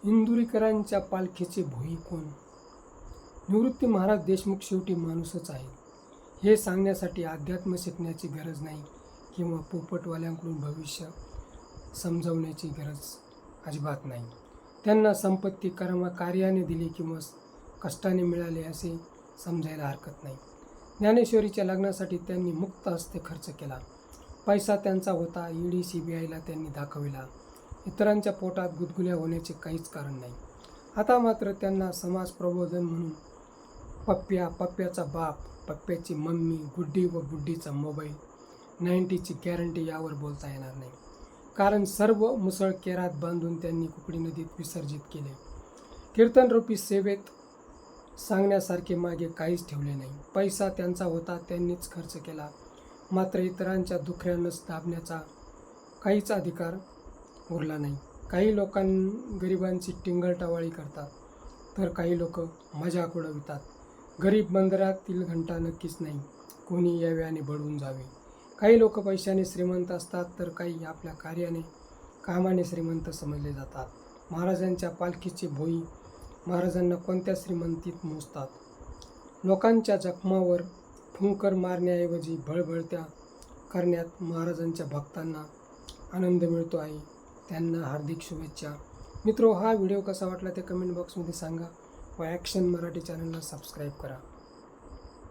इंदुरीकरांच्या पालखीचे भोई कोण? निवृत्ती महाराज देशमुख शेवटी माणूसच आहे हे सांगण्यासाठी अध्यात्म शिकण्याची गरज नाही किंवा पोपटवाल्यांकडून भविष्य समजावण्याची गरज अजिबात नाही. त्यांना संपत्ती कार्याने दिली किंवा कष्टाने मिळाले असे समजायला हरकत नाही. ज्ञानेश्वरीच्या लग्नासाठी त्यांनी मुक्त हस्ते खर्च केला. पैसा त्यांचा होता. ईडी CBIला त्यांनी दाखविला. इतरांच्या पोटात गुदगुल्या होण्याचे काहीच कारण नाही. आता मात्र त्यांना समाज प्रबोधन म्हणून पप्प्याचा बाप, पप्प्याची मम्मी, गुड्डी व गुड्डीचा मोबाईल, 90ची गॅरंटी यावर बोलता येणार नाही. कारण सर्व मुसळ केरात बांधून त्यांनी कुकडी नदीत विसर्जित केले. कीर्तनरूपी सेवेत सांगण्यासारखे मागे काहीच ठेवले नाही. पैसा त्यांचा होता. त्यांनीच खर्च केला. मात्र इतरांच्या दुखऱ्यानंच दाबण्याचा काहीच अधिकार उरला नाही. काही गरिबांची टिंगलटावाळी करतात तर काही लोक मजाक उडवितात. गरीब मंदिरातील घंटा नक्कीच नाही. कोणी याव्याने बळून जावे. काही लोक पैशाने श्रीमंत असतात तर काही आपल्या कामाने श्रीमंत समजले जातात. महाराजांच्या पालखीचे भोई महाराजांना कोणत्या श्रीमंतीत मोजतात? लोकांच्या जखमावर फुंकर मारण्याऐवजी भळभळत्या करण्यात महाराजांच्या भक्तांना आनंद मिळतो आहे. त्यांना हार्दिक शुभेच्छा. मित्रो, हा व्हिडिओ कसा वाटला ते कमेंट बॉक्समध्ये सांगा व ॲक्शन मराठी चॅनलला सबस्क्राईब करा.